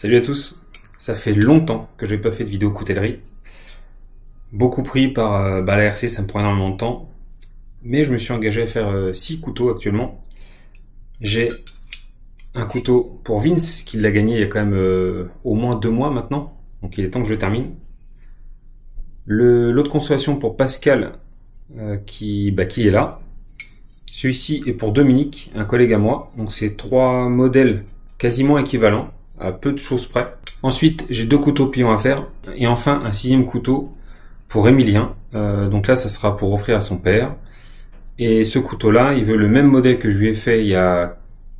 Salut à tous, ça fait longtemps que j'ai pas fait de vidéo coutellerie. Beaucoup pris par la RC, ça me prend énormément de temps. Mais je me suis engagé à faire 6 couteaux actuellement. J'ai un couteau pour Vince, qui l'a gagné il y a quand même au moins 2 mois maintenant. Donc il est temps que je le termine. L'autre consolation pour Pascal, qui est là. Celui-ci est pour Dominique, un collègue à moi. Donc c'est 3 modèles quasiment équivalents, à peu de choses près. Ensuite, j'ai 2 couteaux pliants à faire. Et enfin, un 6e couteau pour Emilien. Donc là, ça sera pour offrir à son père. Et ce couteau-là, il veut le même modèle que je lui ai fait il y a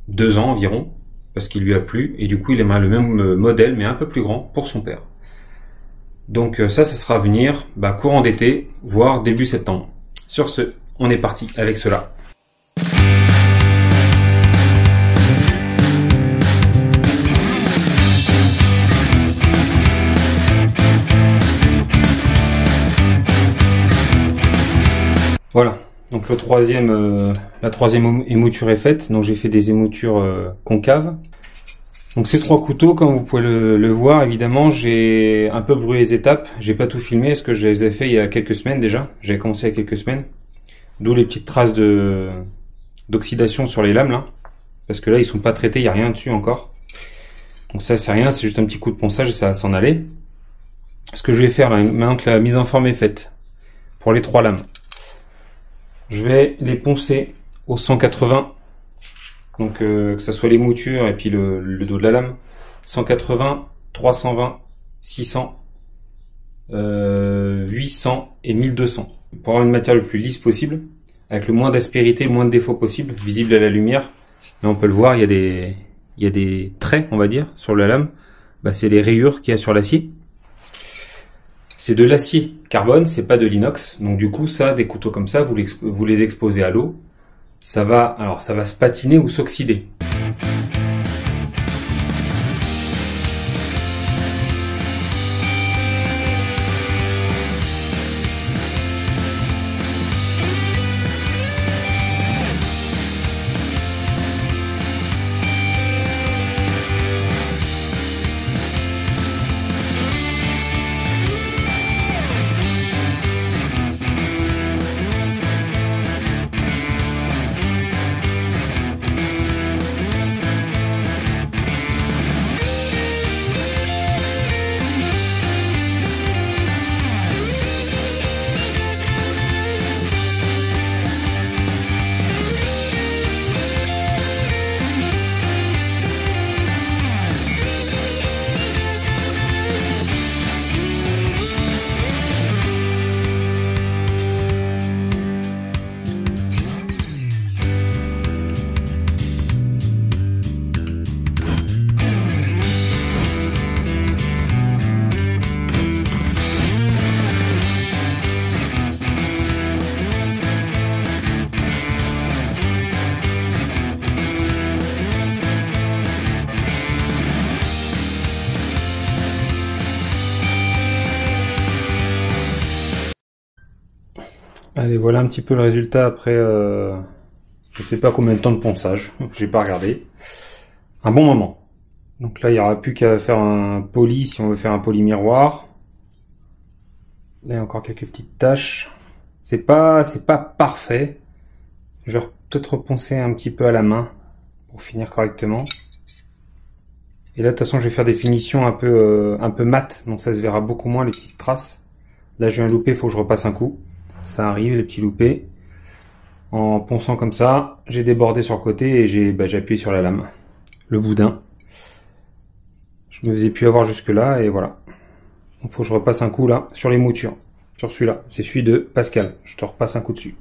2 ans environ, parce qu'il lui a plu. Et du coup, il aimerait le même modèle, mais un peu plus grand, pour son père. Donc ça sera à venir courant d'été, voire début septembre. Sur ce, on est parti avec cela. Voilà, donc la troisième émouture est faite. Donc j'ai fait des émoutures concaves. Donc ces 3 couteaux, comme vous pouvez le voir, évidemment, j'ai un peu brûlé les étapes. J'ai pas tout filmé, parce que je les ai fait il y a quelques semaines déjà. J'ai commencé il y a quelques semaines. D'où les petites traces d'oxydation sur les lames là. Parce que là, ils sont pas traités, il n'y a rien dessus encore. Donc ça, c'est rien, c'est juste un petit coup de ponçage et ça va s'en aller. Ce que je vais faire là, maintenant que la mise en forme est faite, pour les 3 lames, je vais les poncer au 180. Donc que ce soit les moutures et puis le dos de la lame. 180, 320, 600, 800 et 1200. Pour avoir une matière le plus lisse possible, avec le moins d'aspérité, le moins de défauts possible, visible à la lumière. Là on peut le voir, il y a des traits, on va dire, sur la lame. C'est les rayures qu'il y a sur l'acier. C'est de l'acier carbone, c'est pas de l'inox. Donc du coup, ça, des couteaux comme ça, vous les exposez à l'eau. Ça va se patiner ou s'oxyder. Allez, voilà un petit peu le résultat après, je sais pas combien de temps de ponçage, j'ai pas regardé. Un bon moment. Donc là, il n'y aura plus qu'à faire un poli si on veut faire un poli miroir. Là, il y a encore quelques petites taches. C'est pas parfait. Je vais peut-être reponcer un petit peu à la main pour finir correctement. Et là, de toute façon, je vais faire des finitions un peu mates, donc ça se verra beaucoup moins les petites traces. Là, je viens de louper, il faut que je repasse un coup. Ça arrive, les petits loupés. En ponçant comme ça, j'ai débordé sur le côté et j'ai appuyé sur la lame. Le boudin. Je me faisais plus avoir jusque là et voilà. Donc faut que je repasse un coup là sur les moutures. Sur celui-là. C'est celui de Pascal. Je te repasse un coup dessus.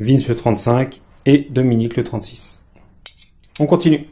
Vince le 35 et Dominique le 36. On continue.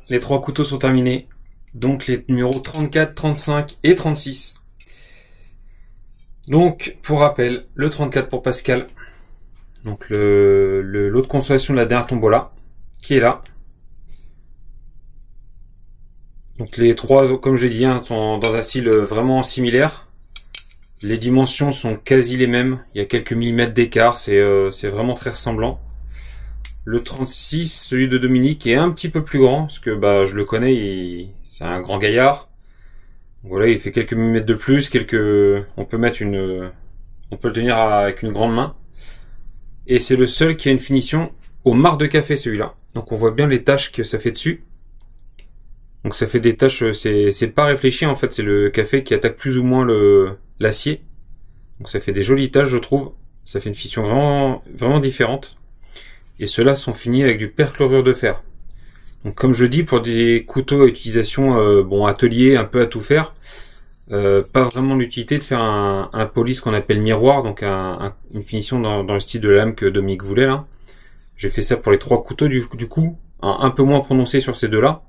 les 3 couteaux sont terminés. Donc les numéros 34, 35 et 36. Donc, pour rappel, le 34 pour Pascal. Donc le lot de consolation de la dernière tombola, qui est là. Donc les 3, comme j'ai dit, hein, sont dans un style vraiment similaire. Les dimensions sont quasi les mêmes. Il y a quelques millimètres d'écart, c'est vraiment très ressemblant. Le 36, celui de Dominique, est un petit peu plus grand, parce que bah je le connais, c'est un grand gaillard. Voilà, il fait quelques millimètres de plus, on peut le tenir avec une grande main. Et c'est le seul qui a une finition au marc de café, celui-là. Donc on voit bien les taches que ça fait dessus. Donc ça fait des taches, c'est pas réfléchi en fait, c'est le café qui attaque plus ou moins l'acier. Donc ça fait des jolies taches, je trouve. Ça fait une finition vraiment, vraiment différente. Et ceux-là sont finis avec du perchlorure de fer. Donc comme je dis, pour des couteaux à utilisation atelier, un peu à tout faire, pas vraiment l'utilité de faire un police qu'on appelle miroir, donc une finition dans le style de lame que Dominique voulait là. J'ai fait ça pour les 3 couteaux du coup, un peu moins prononcé sur ces deux-là.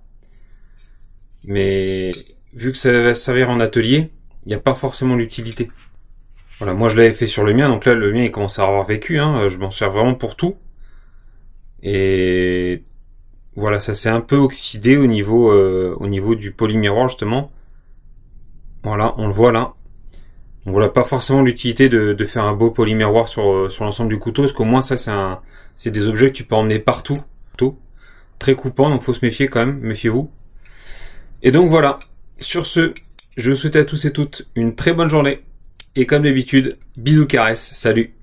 Mais vu que ça va servir en atelier, il n'y a pas forcément l'utilité. Voilà, moi je l'avais fait sur le mien, donc là le mien il commence à avoir vécu, hein, je m'en sers vraiment pour tout. Et voilà, ça s'est un peu oxydé au niveau du polymiroir justement. Voilà, on le voit là. Donc voilà, pas forcément l'utilité de faire un beau polymiroir sur l'ensemble du couteau, parce qu'au moins ça c'est des objets que tu peux emmener partout. Très coupant, donc faut se méfier quand même, méfiez-vous. Et donc voilà, sur ce, je vous souhaite à tous et toutes une très bonne journée. Et comme d'habitude, bisous caresses, salut.